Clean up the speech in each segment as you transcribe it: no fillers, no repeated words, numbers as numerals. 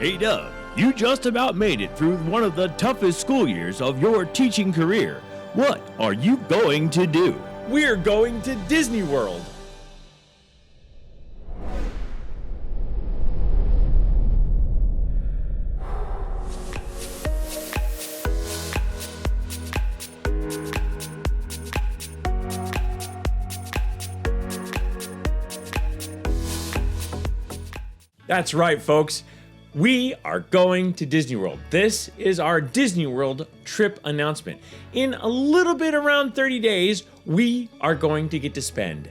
Hey Doug, you just about made it through one of the toughest school years of your teaching career. What are you going to do? We're going to Disney World. That's right, folks. We are going to Disney World. This is our Disney World trip announcement. In a little bit around 30 days, we are going to get to spend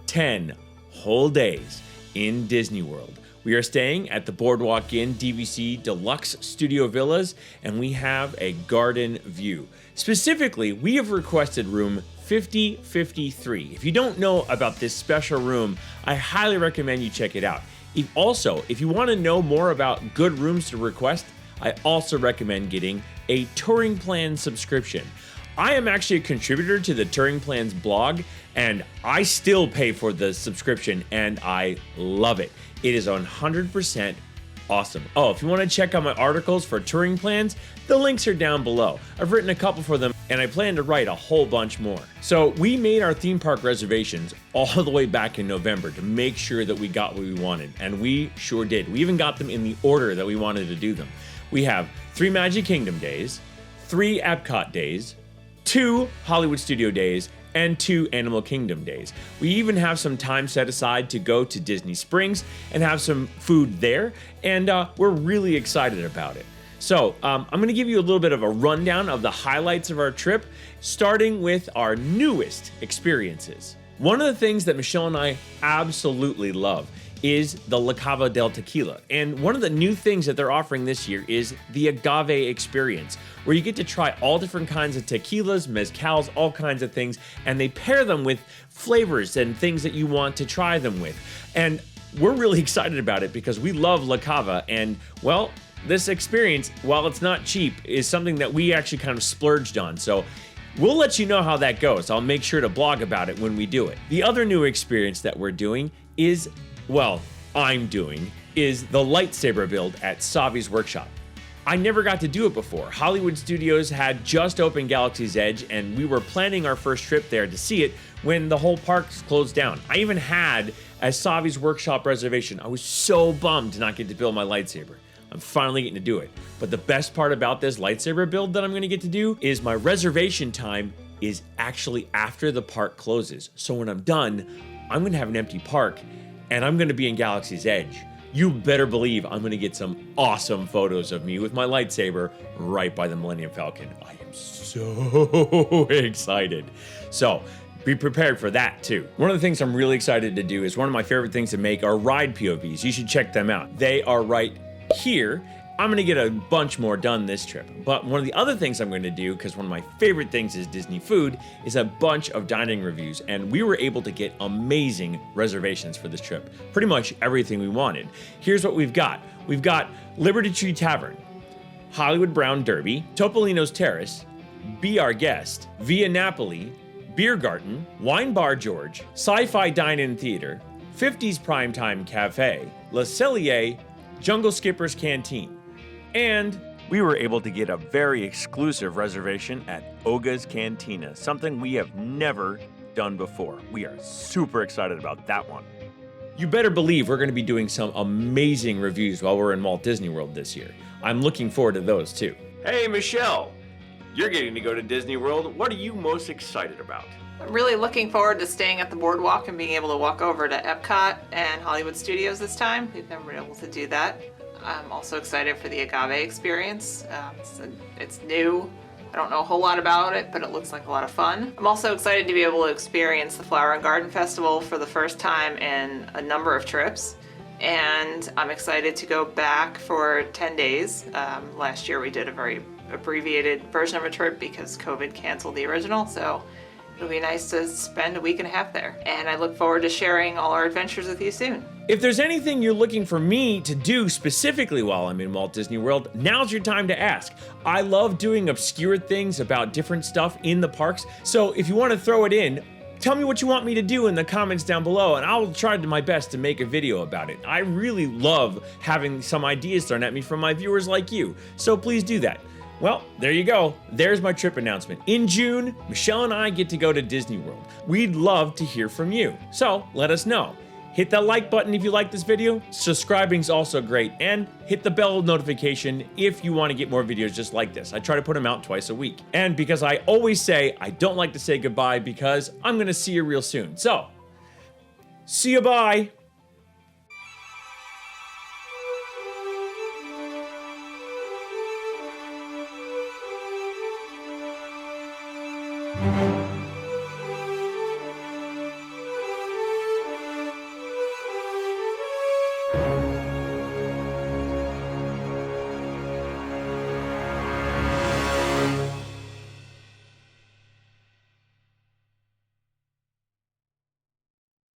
10 whole days in Disney World. We are staying at the Boardwalk Inn Deluxe Studio Villas, and we have a garden view. Specifically, we have requested room 5053. If you don't know about this special room, I highly recommend you check it out. If you want to know more about good rooms to request, I also recommend getting a Touring Plan subscription. I am actually a contributor to the Touring Plans blog, and I still pay for the subscription, and I love it. It is 100% awesome. Oh, if you want to check out my articles for Touring Plans, the links are down below. I've written a couple for them, and I plan to write a whole bunch more. So we made our theme park reservations all the way back in November to make sure that we got what we wanted, and we sure did. We even got them in the order that we wanted to do them. We have 3 Magic Kingdom days, 3 Epcot days, 2 Hollywood Studio days, and 2 Animal Kingdom days. We even have some time set aside to go to Disney Springs and have some food there, and we're really excited about it. So I'm going to give you a little bit of a rundown of the highlights of our trip, starting with our newest experiences. One of the things that Michelle and I absolutely love is the La Cava del Tequila. And one of the new things that they're offering this year is the Agave Experience, where you get to try all different kinds of tequilas, mezcals, all kinds of things, and they pair them with flavors and things that you want to try them with. And we're really excited about it because we love La Cava, and well, this experience, while it's not cheap, is something that we actually kind of splurged on. So we'll let you know how that goes. I'll make sure to blog about it when we do it. The other new experience that we're doing is, I'm doing, is the lightsaber build at Savi's Workshop. I never got to do it before. Hollywood Studios had just opened Galaxy's Edge, and we were planning our first trip there to see it when the whole park closed down. I even had a Savi's Workshop reservation. I was so bummed to not get to build my lightsaber. I'm finally getting to do it. But the best part about this lightsaber build that I'm going to get to do is my reservation time is actually after the park closes. So when I'm done, I'm going to have an empty park, and I'm going to be in Galaxy's Edge. You better believe I'm going to get some awesome photos of me with my lightsaber right by the Millennium Falcon. I am so excited. So be prepared for that too. One of the things I'm really excited to do is one of my favorite things to make are ride POVs. You should check them out. They are right here. I'm going to get a bunch more done this trip. But one of the other things I'm going to do, because one of my favorite things is Disney food, is a bunch of dining reviews. And we were able to get amazing reservations for this trip. Pretty much everything we wanted. Here's what we've got. We've got Liberty Tree Tavern, Hollywood Brown Derby, Topolino's Terrace, Be Our Guest, Via Napoli, Beer Garden, Wine Bar George, Sci-Fi Dine-In Theater, 50s Primetime Cafe, Le Cellier, Jungle Skipper's Canteen. And we were able to get a very exclusive reservation at Oga's Cantina, something we have never done before. We are super excited about that one. You better believe we're going to be doing some amazing reviews while we're in Walt Disney World this year. I'm looking forward to those too. Hey, Michelle, you're getting to go to Disney World. What are you most excited about? I'm really looking forward to staying at the boardwalk and being able to walk over to Epcot and Hollywood Studios this time. We've never been able to do that. I'm also excited for the Agave Experience. It's new. I don't know a whole lot about it, but it looks like a lot of fun. I'm also excited to be able to experience the Flower and Garden Festival for the first time in a number of trips. And I'm excited to go back for 10 days. Last year we did a very abbreviated version of a trip because COVID canceled the original, so it'll be nice to spend a week and a half there. And I look forward to sharing all our adventures with you soon. If there's anything you're looking for me to do specifically while I'm in Walt Disney World, now's your time to ask. I love doing obscure things about different stuff in the parks, so if you want to throw it in, tell me what you want me to do in the comments down below, and I'll try my best to make a video about it. I really love having some ideas thrown at me from my viewers like you, so please do that. Well, there you go. There's my trip announcement. In June, Michelle and I get to go to Disney World. We'd love to hear from you, so let us know. Hit that like button if you like this video. Subscribing's also great, and hit the bell notification if you want to get more videos just like this. I try to put them out twice a week. And because I always say I don't like to say goodbye because I'm gonna see you real soon. So, see you bye.